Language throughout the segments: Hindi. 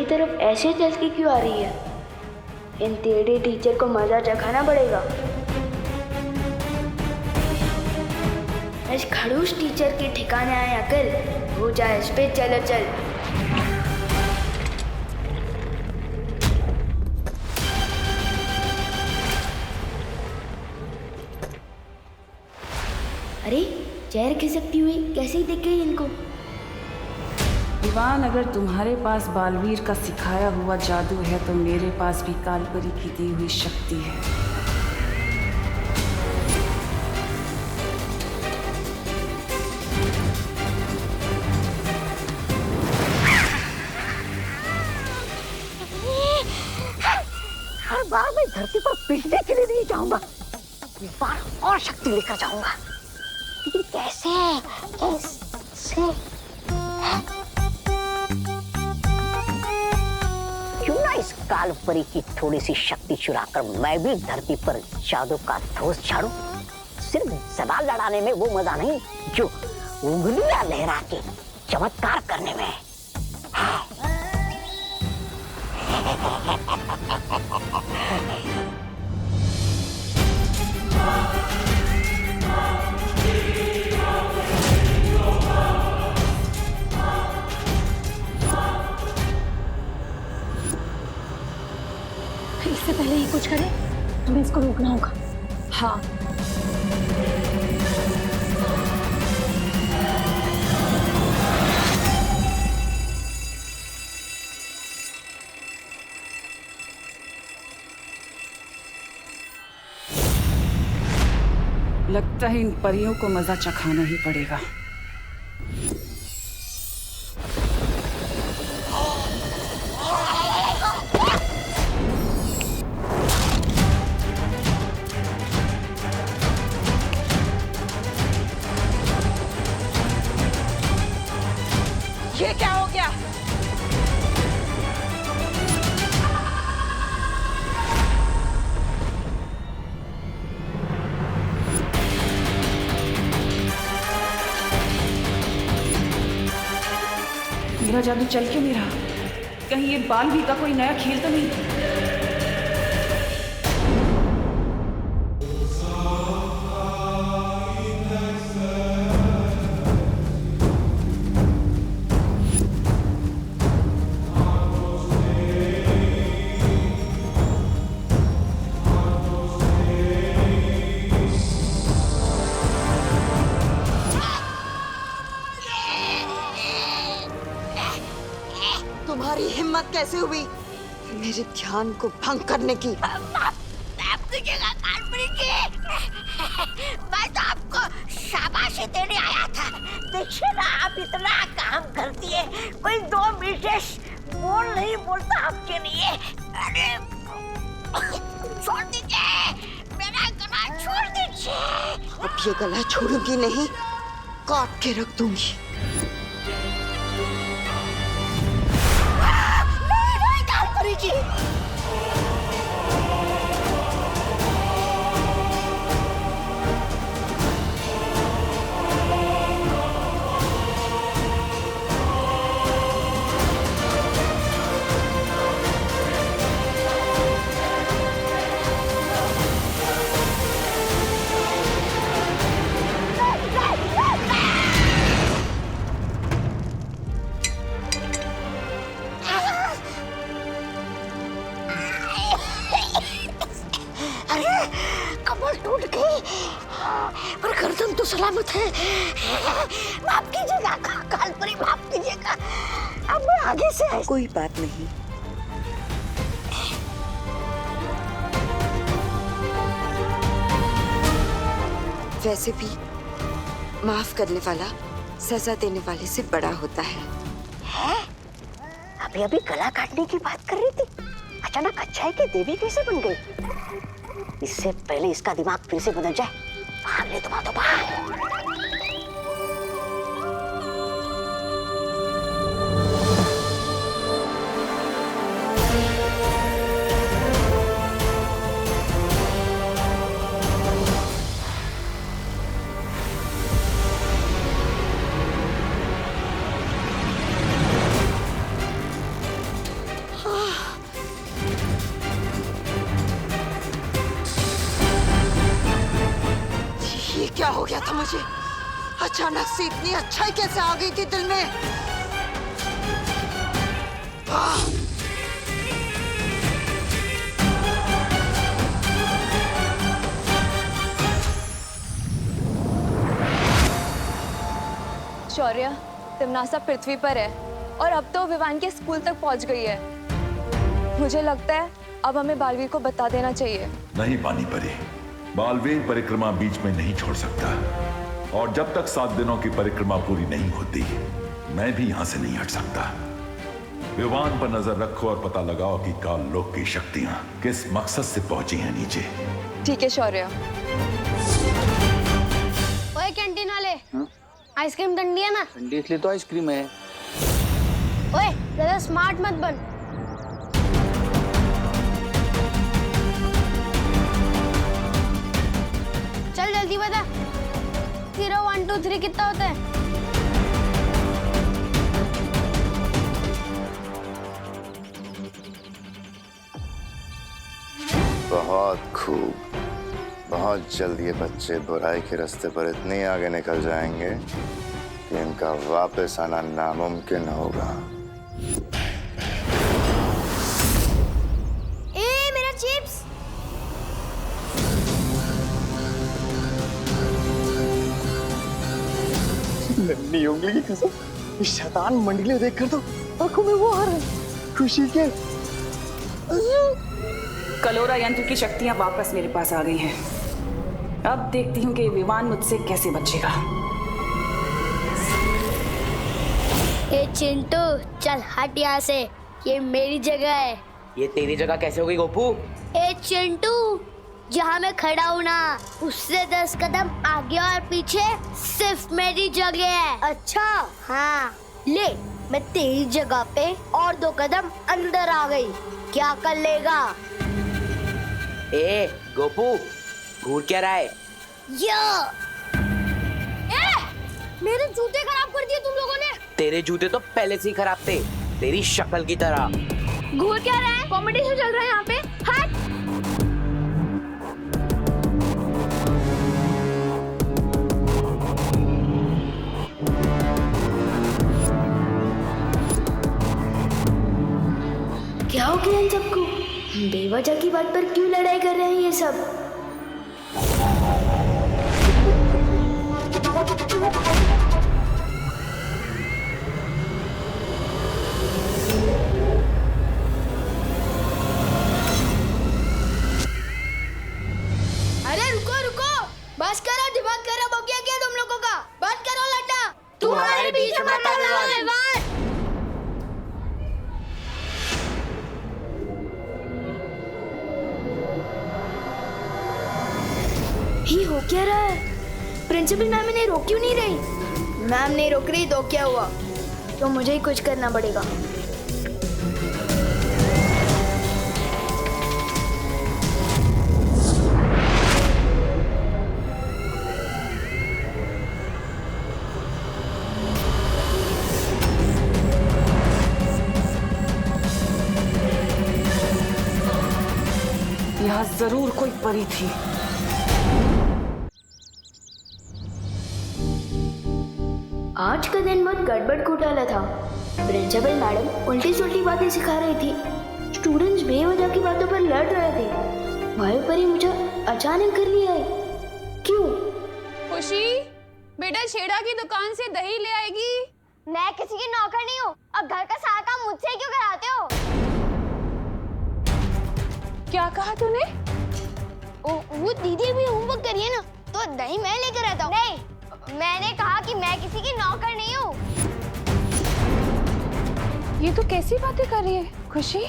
मेरी तरफ ऐसे चल के क्यों आ रही है? इन टेढ़े टीचर को मजा चखाना पड़ेगा। इस खड़ूस टीचर के ठिकाने आए अकल, हो जाए इस पे चलो चल। अरे चेयर खिसकती हुई कैसे दिख गई इनको? दीवान, अगर तुम्हारे पास बालवीर का सिखाया हुआ जादू है तो मेरे पास भी कालपरी की दी हुई शक्ति है। हर बार मैं धरती पर पिटने के लिए नहीं जाऊंगा, इस बार और शक्ति लेकर जाऊंगा। लेकिन कैसे? क्यों ना इस कालपरी की थोड़ी सी शक्ति चुराकर मैं भी धरती पर जादू का धोस झाड़ू। सिर्फ सवाल लड़ाने में वो मजा नहीं जो उंगलियां लहरा के चमत्कार करने में। इससे पहले ये कुछ करे, हमें इसको रोकना होगा। हाँ, लगता है इन परियों को मजा चखाना ही पड़ेगा। ये क्या हो गया? मेरा जादू चल क्यों नहीं रहा? कहीं ये बालवीर का कोई नया खेल तो नहीं? तुम्हारी हिम्मत कैसे हुई मेरे ध्यान को भंग करने की? मैं तो आपको शाबाशी देने आया था। देखिए ना, आप इतना काम करती है, कोई दो विशेष बोल नहीं बोलता आपके लिए। अरे छोड़ दीजिए, मेरा गला छोड़ दीजिए। अब ये गला छोड़ूंगी नहीं, काट के रख दूंगी। नहीं, कालपरी जी। कमर टूट गई, पर गर्दन तो सलामत है। माफ कीजिएगा कालपरी, माफ कीजिएगा। अब मैं आगे से कोई बात नहीं। वैसे भी माफ करने वाला सजा देने वाले से बड़ा होता है। अभी अभी गला काटने की बात कर रही थी, अचानक अच्छाई की देवी कैसे बन गई? इससे पहले इसका दिमाग फिर से बदल जाए, भाग ले तुम, तो भाग। था मुझे? अचानक से इतनी अच्छाई कैसे आ गई थी दिल में? शौर्य, तिमनासा पृथ्वी पर है और अब तो विवान के स्कूल तक पहुंच गई है। मुझे लगता है अब हमें बालवीर को बता देना चाहिए। नहीं पानी परी, बालवीर परिक्रमा बीच में नहीं छोड़ सकता, और जब तक 7 दिनों की परिक्रमा पूरी नहीं होती मैं भी यहां से नहीं हट सकता। विवान पर नजर रखो और पता लगाओ कि काल लोक की शक्तियां किस मकसद से पहुंची हैं नीचे। ठीक है शौर्य। ओए कैंटीन वाले, आइसक्रीम ठंडी है ना? ठंडी इसलिए तो आइसक्रीम है। ओए ज्यादा स्मार्ट मत बन। चल जल्दी बता, 0 1 2 3 कितना होता है? बहुत खूब। बहुत जल्द ये बच्चे बुराई के रास्ते पर इतने आगे निकल जाएंगे कि इनका वापस आना नामुमकिन होगा। ए मेरा चिप्स! नन्ही उंगली की कसम, इस शैतान मंडली देखकर तो आंखों में वो आ रहा है खुशी के। कलोरा यंत्र की शक्तियां वापस मेरे पास आ गई हैं। अब देखती हूँ कि विवान मुझसे कैसे बचेगा। ए चिंटू, चल हट यहाँ से, ये मेरी जगह है। ये तेरी जगह कैसे हो गई गोपू? ए चिंटू, जहाँ मैं खड़ा हूँ ना, उससे 10 कदम आगे और पीछे सिर्फ मेरी जगह है। अच्छा हाँ, ले मैं तेरी जगह पे और 2 कदम अंदर आ गई। क्या कर लेगा? ए गोपू, घूर क्या रहा है? मेरे जूते खराब कर दिए तुम लोगों ने। तेरे जूते तो पहले से ही खराब थे, तेरी शक्ल की तरह। घूर क्या रहा है? कॉम्पिटिशन चल रहा है यहाँ पे। हट! क्या हो गया इन सबको? बेवजह की बात पर क्यों लड़ाई कर रहे हैं ये सब? अरे रुको रुको, बस करो, दिमाग खराब हो गया क्या तुम लोगों का? बंद करो लड्डा। तुम्हारे बीच में मत आओ। ये हो क्या रहा है? प्रिंसिपल मैम इन्हें रोक क्यों नहीं रही? मैम नहीं रोक रही तो क्या हुआ? तो मुझे ही कुछ करना पड़ेगा। यहाँ जरूर कोई परी थी। आज का दिन बहुत गड़बड़ घोटाला था। प्रिंसिपल मैडम उल्टी सुल्टी बातें सिखा रही थी, स्टूडेंट्स बेवजह की बातों पर लड़ रहे थे। वायु परी मुझे अचानक घर ले आई। क्यों? खुशी, बेटा छेड़ा की दुकान से दही ले आएगी। मैं किसी की नौकर नहीं हूँ और घर का सारा काम मुझसे क्यों कराते हो? क्या कहा तूने? वो दीदी भी होमवर्क करिए ना, तो दही मैं लेकर आता हूँ। नहीं, मैंने कहा कि मैं किसी की नौकर नहीं हूँ। ये तो कैसी बातें कर रही है खुशी?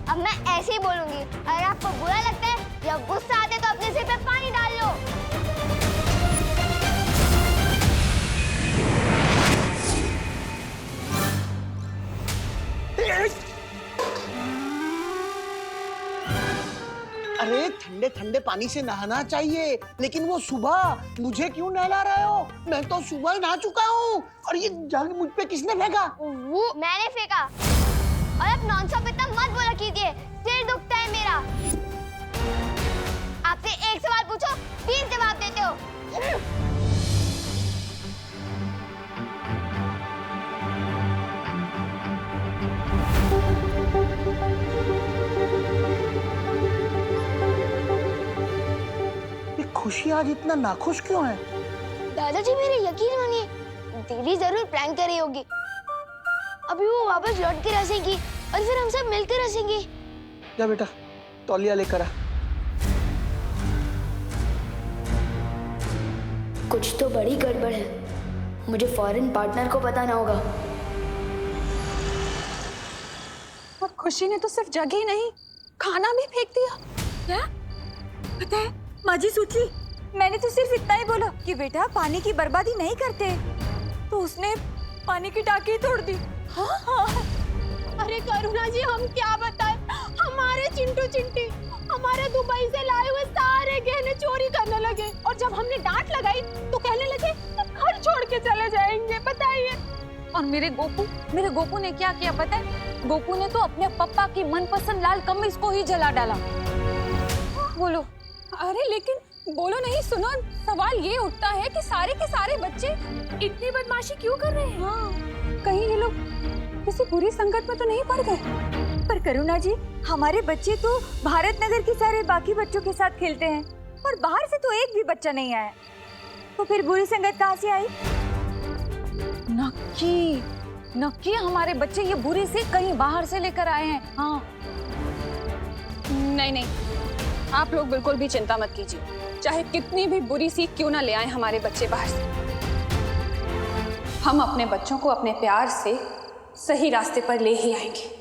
अब मैं ऐसे ही बोलूंगी। अगर आपको बुरा लगता है या गुस्सा आता है तो अपने सिर पे पानी डाल लो। अरे ठंडे ठंडे पानी से नहाना चाहिए, लेकिन वो सुबह मुझे क्यों नहला रहे हो? मैं तो सुबह ही नहा चुका हूँ। और ये जग मुझ पे किसने फेंका? वो मैंने फेंका। और अब नॉनस्टॉप इतना मत बोला कीजिए, सिर दुखता है मेरा। आपसे एक सवाल पूछो, 20 जवाब देते हो। खुशी आज इतना नाखुश क्यों है? दादाजी मेरे यकीन मानिए, दीदी जरूर प्रैंक कर रही होगी। अभी वो वापस लौट के हंसेगी और फिर हम सब मिलकर हंसेंगे। जा बेटा, तौलिया लेकर आ। कुछ तो बड़ी गड़बड़ है, मुझे फॉरेन पार्टनर को बताना होगा। और खुशी ने तो सिर्फ जगह ही नहीं, खाना भी फेंक दिया। क्या पता है माँ जी सोची, मैंने तो सिर्फ इतना ही बोला कि बेटा पानी की बर्बादी नहीं करते, तो उसने पानी की टाकी ही तोड़ दी। हाँ हाँ। अरे करुणा जी, हम क्या बताएं, हमारे चिंटू चिंटी हमारे दुबई से लाए हुए सारे गहने चोरी करने लगे और जब हमने डांट लगाई तो कहने लगे घर छोड़ के चले जाएंगे। बताइए। और मेरे गोपू ने क्या किया पता है? गोपू ने तो अपने पापा की मनपसंद लाल कमीज को ही जला डाला। बोलो। अरे लेकिन बोलो नहीं, सुनो, सवाल ये उठता है कि सारे के सारे बच्चे इतनी बदमाशी क्यों कर रहे हैं? हाँ, कहीं ये लोग किसी बुरी संकट में तो नहीं पड़ गए? पर करुणा जी, हमारे बच्चे तो भारत नगर के सारे बाकी बच्चों के साथ खेलते हैं और बाहर से तो एक भी बच्चा नहीं आया, तो फिर बुरी संगत कहाँ से आई? नक्की हमारे बच्चे ये बुरी से कहीं बाहर से लेकर आए हैं। हाँ। नहीं, आप लोग बिल्कुल भी चिंता मत कीजिए, चाहे कितनी भी बुरी सीख क्यों ना ले आए हमारे बच्चे बाहर से, हम अपने बच्चों को अपने प्यार से सही रास्ते पर ले ही आएंगे।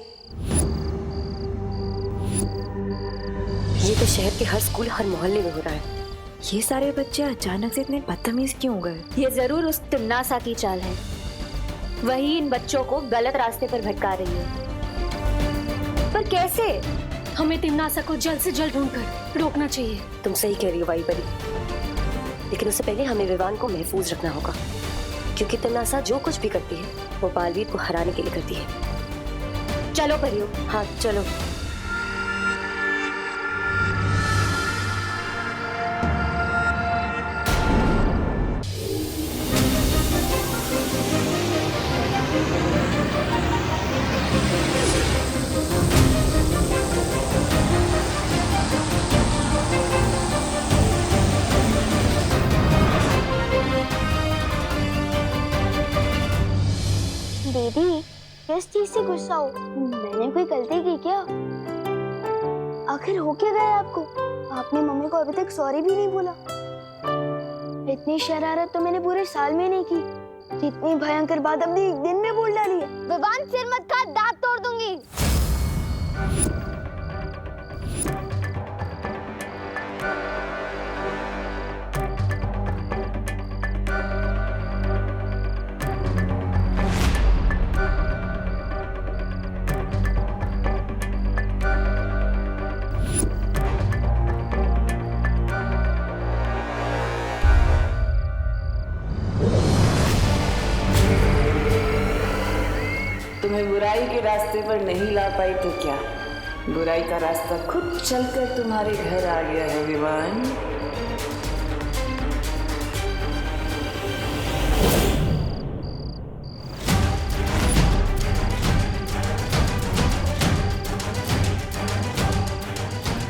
ये तो शहर के हर स्कूल, हर मोहल्ले में हो रहा है। ये सारे बच्चे अचानक से इतने बदतमीज क्यों हो गए? ये जरूर उस तिम्नासा की चाल है, वही इन बच्चों को गलत रास्ते पर भटका रही है। पर कैसे? हमें तिम्नासा को जल्द से जल्द ढूंढकर रोकना चाहिए। तुम सही कह रही हो वाई परी, लेकिन उससे पहले हमें विवान को महफूज रखना होगा, क्योंकि तिम्नासा जो कुछ भी करती है वो बालवीर को हराने के लिए करती है। चलो परियो। हाँ चलो। दीदी, किस चीज से गुस्सा हो? मैंने कोई गलती की क्या? आखिर हो क्या गया आपको? आपने मम्मी को अभी तक सॉरी भी नहीं बोला। इतनी शरारत तो मैंने पूरे साल में नहीं की, जितनी भयंकर बात अपने एक दिन में बोल डाली है। विवान, सिर मत खा, दांत तोड़ दूंगी। तुम्हें बुराई के रास्ते पर नहीं ला पाई तो क्या, बुराई का रास्ता खुद चलकर तुम्हारे घर आ गया है विवान।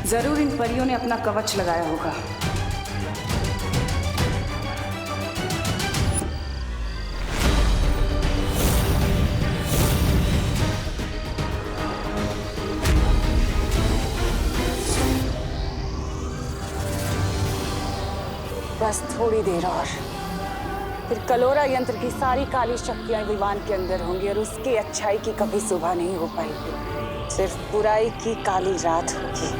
जरूर इन परियों ने अपना कवच लगाया होगा। बस थोड़ी देर और, फिर कलोरा यंत्र की सारी काली शक्तियां विवान के अंदर होंगी और उसकी अच्छाई की कभी सुबह नहीं हो पाएगी, सिर्फ बुराई की काली रात होगी।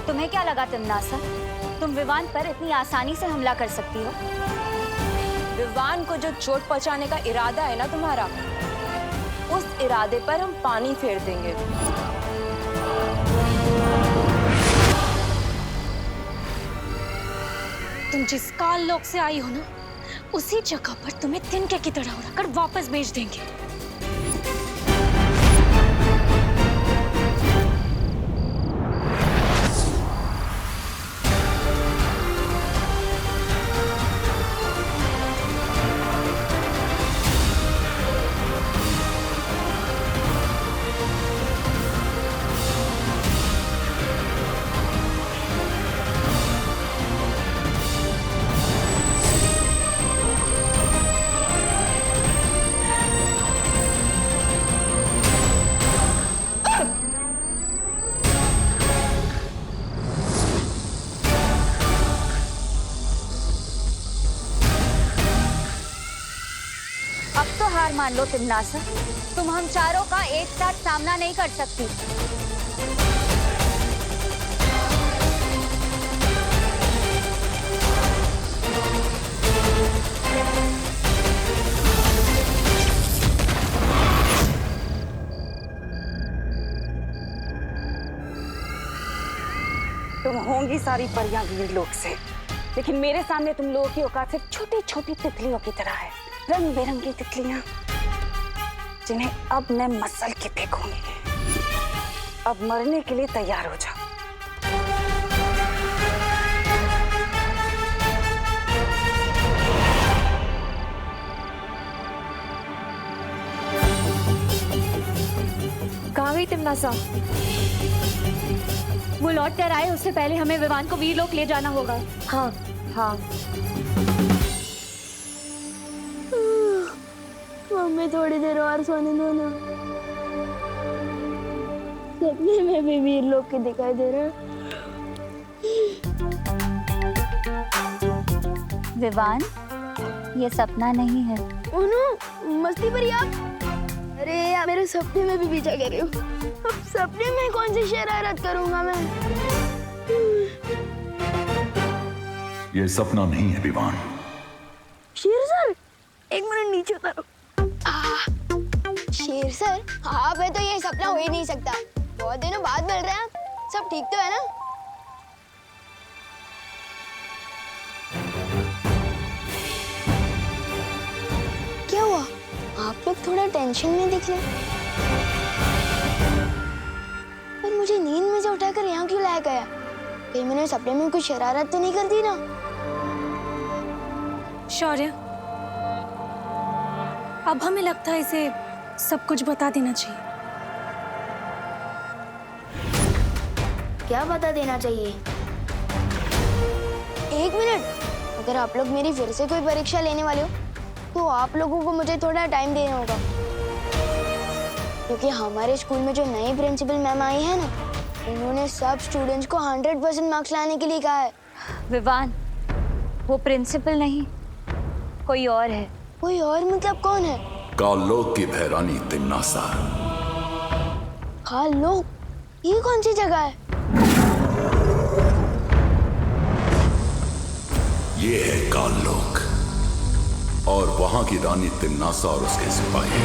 तुम्हें क्या लगा तिम्नासा? तुम विवान पर इतनी आसानी से हमला कर सकती हो? विवान को जो चोट पहुंचाने का इरादा है ना तुम्हारा, उस इरादे पर हम पानी फेर देंगे। तुम जिस काल लोक से आई हो ना, उसी जगह पर तुम्हें तिनके की तरह उड़ाकर वापस भेज देंगे। अब तो हार मान लो तिम्नासा, तुम हम चारों का एक साथ सामना नहीं कर सकती। तुम होंगी सारी परियां वीर लोक से, लेकिन मेरे सामने तुम लोगों की औकात सिर्फ छोटी छोटी तितलियों की तरह है। रंग बिरंगी तितलियां जिन्हें अब मैं मसल के फेंकूंगी। अब मरने के लिए तैयार हो जाओ। कहाँ गई तिम्नासा? वो लौट कर आए उससे पहले हमें विवान को वीरलोक ले जाना होगा। हाँ हाँ। मम्मी थोड़ी देर और सोने दो ना। सपने में भी वीर लोग के दिखाई दे रहे हैं। विवान, ये सपना नहीं है। उन्हों मस्ती भरी आप। अरे यार, मेरे सपने में भी पीछा कर रही हो। अब सपने में कौन सी शरारत करूंगा मैं? ये सपना नहीं है विवान। शेर सर, एक मिनट नीचे उतारो। शेर सर, आप है तो ये सपना हो ही नहीं सकता। बहुत दिनों बाद मिल रहे हैं आप। सब ठीक तो है ना? क्या हुआ? आप लोग थोड़ा टेंशन में दिख रहे हैं। पर मुझे नींद में से उठाकर यहाँ क्यों लाया गया? कहीं मैंने सपने में कुछ शरारत तो नहीं कर दी ना? शौर्य, अब हमें लगता है इसे सब कुछ बता देना चाहिए। क्या बता देना चाहिए? एक मिनट, अगर आप लोग मेरी फिर से कोई परीक्षा लेने वाले हो तो आप लोगों को मुझे थोड़ा टाइम देना होगा, क्योंकि हमारे स्कूल में जो नई प्रिंसिपल मैम आई है ना, उन्होंने सब स्टूडेंट्स को 100% मार्क्स लाने के लिए कहा है। विवान, वो प्रिंसिपल नहीं, कोई और है। कोई और मतलब कौन है? कालोक की भैरानी तिम्नासा। कालोक? ये कौन सी जगह है? ये है कालोक और वहां की रानी तिम्नासा और उसके सिपाही।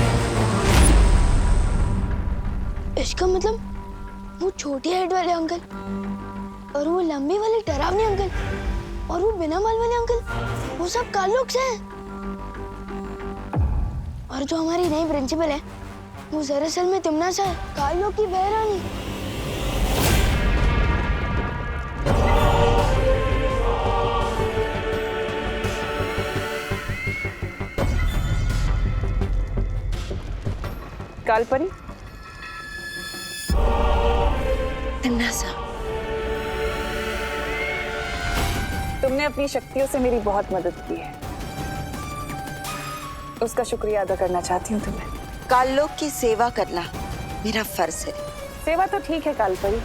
इसका मतलब वो छोटे हेड वाले अंकल और वो लंबे वाले डरावने अंकल और वो बिना बाल वाले अंकल, वो सब कालोक से हैं। और जो हमारी नई प्रिंसिपल है वो दरअसल में तिम्नासा है, कालोक की बहरानी। कालपरी, तिम्नासा, तुमने अपनी शक्तियों से मेरी बहुत मदद की है, उसका शुक्रिया अदा करना चाहती हूँ तुम्हें। कालोक की सेवा करना मेरा फर्ज है। सेवा तो ठीक है कालपरी,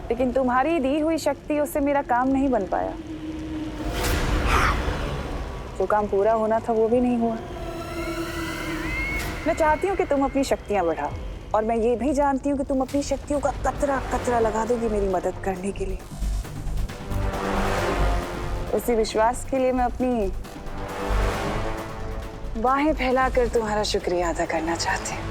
लेकिन तुम्हारी दी हुई शक्तियों से मेरा काम नहीं बन पाया। जो काम पूरा होना था वो भी नहीं हुआ। मैं चाहती हूँ कि तुम अपनी शक्तियां बढ़ाओ, और मैं ये भी जानती हूँ कि तुम अपनी शक्तियों का कतरा कतरा लगा दोगी मेरी मदद करने के लिए। उसी विश्वास के लिए मैं अपनी बाहें फैलाकर तुम्हारा शुक्रिया अदा करना चाहती हूँ।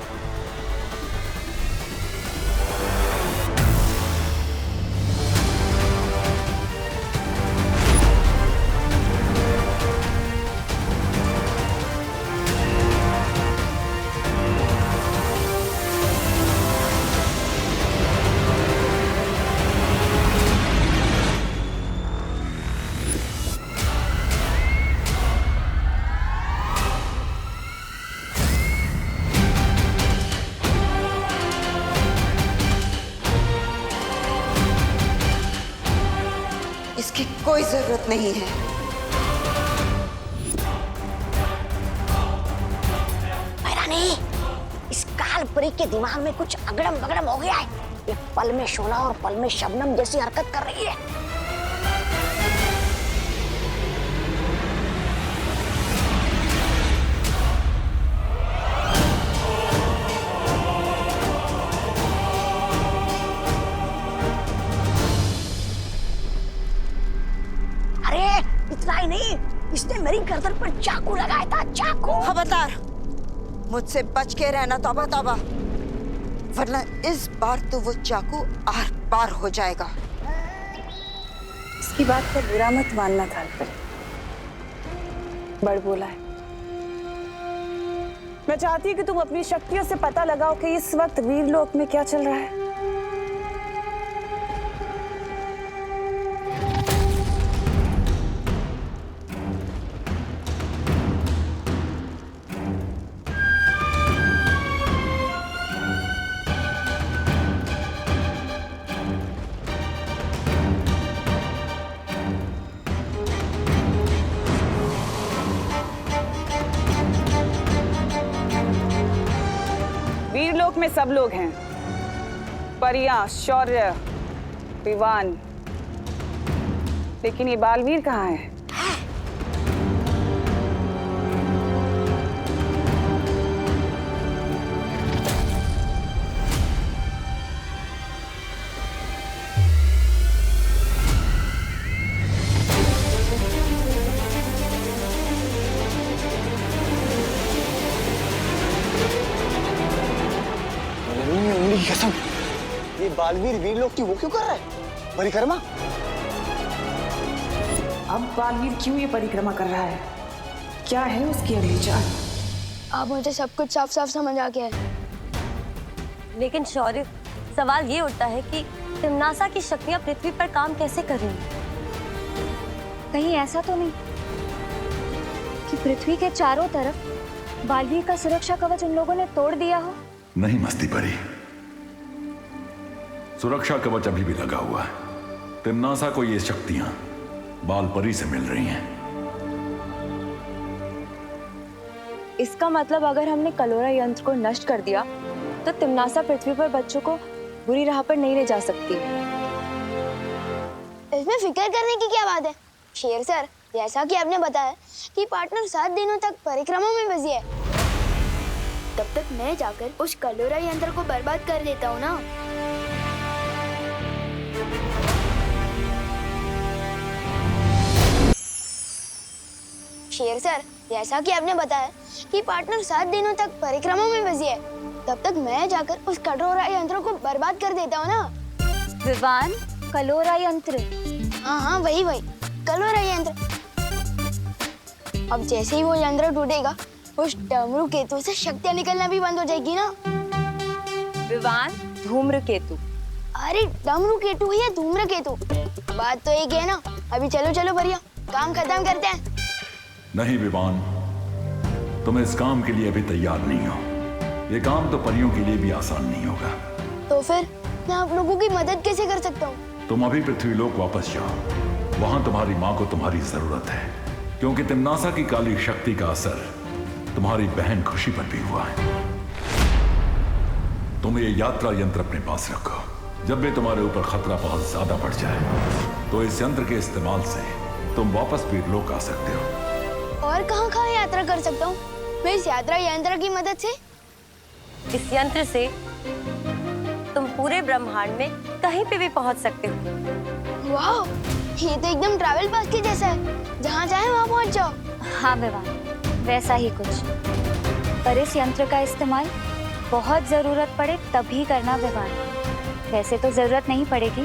इसकी कोई जरूरत नहीं है। रानी, इस कालपरी के दिमाग में कुछ अगड़म बगड़म हो गया है। ये पल में शोला और पल में शबनम जैसी हरकत कर रही है। इतना ही नहीं, इसने मेरी गर्दन पर चाकू लगाया था, चाकू। खबरदार, मुझसे बच के रहना तौबा तौबा, वरना इस बार तो वो चाकू आर पार हो जाएगा। इसकी बात पर बुरा मत मानना कालपरी, बड़ बोला है। मैं चाहती हूँ कि तुम अपनी शक्तियों से पता लगाओ कि इस वक्त वीरलोक में क्या चल रहा है। वीरलोक में सब लोग हैं, परियां, शौर्य, विवान, लेकिन ये बालवीर कहाँ है? कसम, ये बालवीर वीरलोक की वो क्यों कर रहा है? परिक्रमा? अब बालवीर क्यों ये परिक्रमा कर रहा है? क्या है उसकी अगली चाल? अब मुझे सब कुछ साफ साफ समझ आ गया है। लेकिन शौर्य, सवाल ये उठता है कि तिम्नासा की शक्तियां पृथ्वी पर काम कैसे कर रही हैं? कहीं ऐसा तो नहीं कि पृथ्वी के चारों तरफ बालवीर का सुरक्षा कवच उन लोगों ने तोड़ दिया हो? नहीं मस्ती परी, सुरक्षा कवच अभी भी लगा हुआ है। तिम्नासा को ये शक्तियां बालपरी से मिल रही हैं। इसका मतलब अगर हमने कलोरा यंत्र को नष्ट कर दिया तो तिम्नासा पृथ्वी पर बच्चों को बुरी राह पर नहीं ले जा सकती। इसमें फिक्र करने की क्या बात है शेर सर, जैसा कि आपने बताया कि पार्टनर 7 दिनों तक परिक्रमा में बिजी है, तब तक मैं जाकर उस कलोरा यंत्र को बर्बाद कर देता हूँ ना। शेर सर, जैसा कि आपने बताया कि पार्टनर 7 दिनों तक परिक्रमा में बिजी है, तब तक मैं जाकर उस कलोरा यंत्र को बर्बाद कर देता हूँ ना। विवान, कलोरा यंत्र? हाँ, वही कलोरा यंत्र। अब जैसे ही वो यंत्र टूटेगा, उस डमरू केतु से शक्तियाँ निकलना भी बंद हो जाएगी ना। विवान, धूम्र केतु। अरे डमरू केतु है या धूम्र केतु, बात तो एक है ना। अभी चलो भैया, काम खत्म करते हैं। नहीं विवान, तुम इस काम के लिए अभी तैयार नहीं हो। ये काम तो परियों के लिए भी आसान नहीं होगा। तो फिर मैं आप लोगों की मदद कैसे कर सकता हूँ? तुम अभी पृथ्वीलोक वापस जाओ, वहां तुम्हारी माँ को तुम्हारी जरूरत है, क्योंकि तिम्नासा की काली शक्ति का असर तुम्हारी बहन खुशी पर भी हुआ है। तुम ये यात्रा यंत्र अपने पास रखो। जब भी तुम्हारे ऊपर खतरा बहुत ज्यादा बढ़ जाए तो इस यंत्र के इस्तेमाल से तुम वापस वीरलोक आ सकते हो। और कहाँ यात्रा कर सकता हूँ मैं इस यात्रा यंत्र की मदद से? इस यंत्र से तुम पूरे ब्रह्मांड में कहीं पे भी पहुंच सकते हो। वाह, ये तो एकदम ट्रैवल पास के जैसा है, जहाँ चाहे वहाँ पहुँच जाओ। हाँ विवान, वैसा ही कुछ। पर इस यंत्र का इस्तेमाल बहुत जरूरत पड़े तभी करना विवान। वैसे तो जरूरत नहीं पड़ेगी,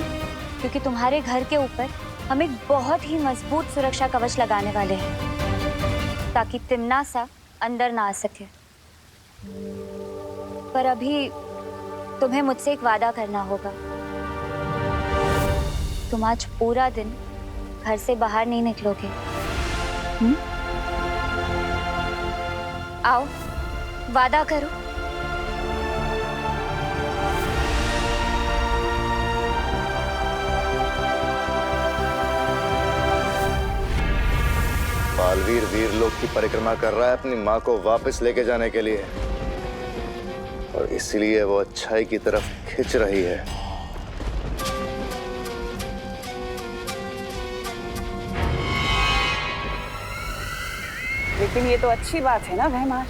क्योंकि तुम्हारे घर के ऊपर हम एक बहुत ही मजबूत सुरक्षा कवच लगाने वाले हैं, ताकि तिम्नासा अंदर ना आ सके। पर अभी तुम्हें मुझसे एक वादा करना होगा। तुम आज पूरा दिन घर से बाहर नहीं निकलोगे। आओ, वादा करो। बालवीर वीरलोक की परिक्रमा कर रहा है अपनी माँ को वापस लेके जाने के लिए, और इसलिए वो अच्छाई की तरफ खिंच रही है। लेकिन ये तो अच्छी बात है ना भैमार,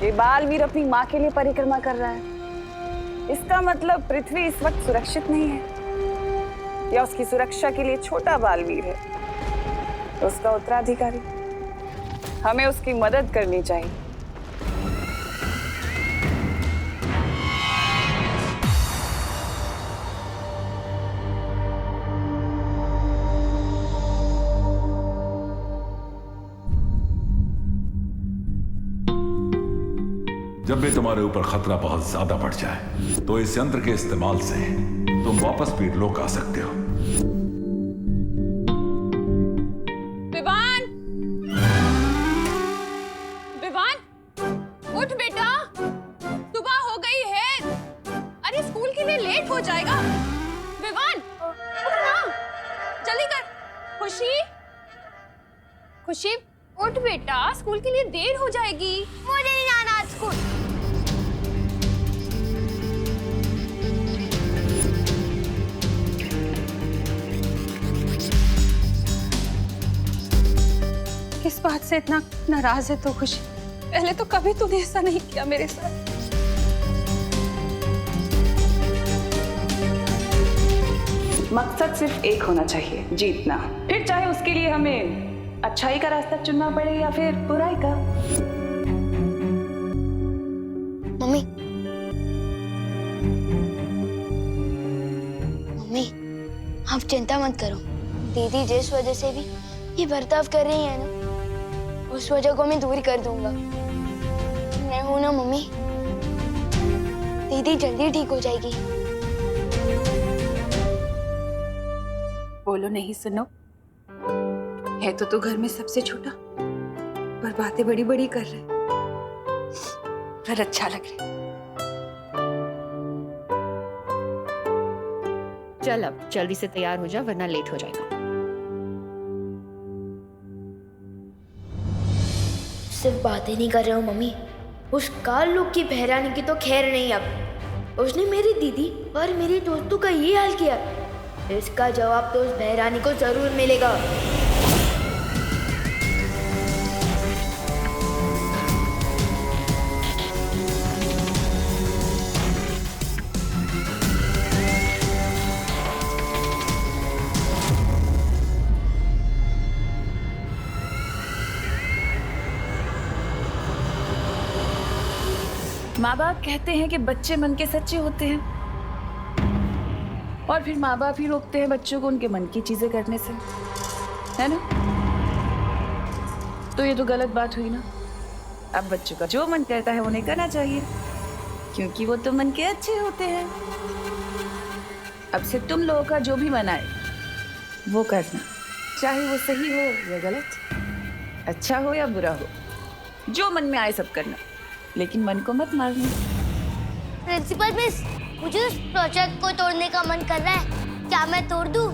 ये बालवीर अपनी माँ के लिए परिक्रमा कर रहा है। इसका मतलब पृथ्वी इस वक्त सुरक्षित नहीं है, या उसकी सुरक्षा के लिए छोटा बालवीर है तो उसका उत्तराधिकारी। हमें उसकी मदद करनी चाहिए। जब भी तुम्हारे ऊपर खतरा बहुत ज्यादा बढ़ जाए तो इस यंत्र के इस्तेमाल से तुम वापस वीरलोक आ सकते हो। विवान, विवान, उठ बेटा, सुबह हो गई है। अरे स्कूल के लिए लेट हो जाएगा। विवान, उठ ना, जल्दी कर। खुशी, खुशी, उठ बेटा, स्कूल के लिए देर हो जाएगी। मुझे नहीं जाना आज स्कूल। किस बात से इतना नाराज है तो खुशी? पहले तो कभी तूने ऐसा नहीं किया मेरे साथ। मकसद सिर्फ एक होना चाहिए, जीतना। फिर चाहे उसके लिए हमें अच्छाई का रास्ता चुनना पड़े या फिर बुराई का। मम्मी, मम्मी, आप चिंता मत करो। दीदी जिस वजह से भी ये बर्ताव कर रही है ना, उस वजह को मैं दूर कर दूंगा। मैं हूं ना मम्मी, दीदी जल्दी ठीक हो जाएगी। बोलो नहीं सुनो, है तो तू घर में सबसे छोटा, पर बातें बड़ी बड़ी कर रहे, पर अच्छा लग रहा। चल अब जल्दी से तैयार हो जा, वरना लेट हो जाएगा। सिर्फ बातें नहीं कर रहा हूँ मम्मी, उस काल लोग की बहरानी की तो खैर नहीं। अब उसने मेरी दीदी और मेरी दोस्तों का ये हाल किया, इसका जवाब तो उस बहरानी को जरूर मिलेगा। माँ बाप कहते हैं कि बच्चे मन के सच्चे होते हैं, और फिर माँ बाप ही रोकते हैं बच्चों को उनके मन की चीजें करने से, है ना? तो ये तो गलत बात हुई ना। अब बच्चों का जो मन करता है उन्हें करना चाहिए, क्योंकि वो तो मन के अच्छे होते हैं। अब से तुम लोगों का जो भी मन आए वो करना, चाहे वो सही हो या गलत, अच्छा हो या बुरा हो, जो मन में आए सब करना, लेकिन मन को मत मारना। प्रिंसिपल मिस, मुझे उस प्रोजेक्ट को तोड़ने का मन कर रहा है, क्या मैं तोड़ दूं?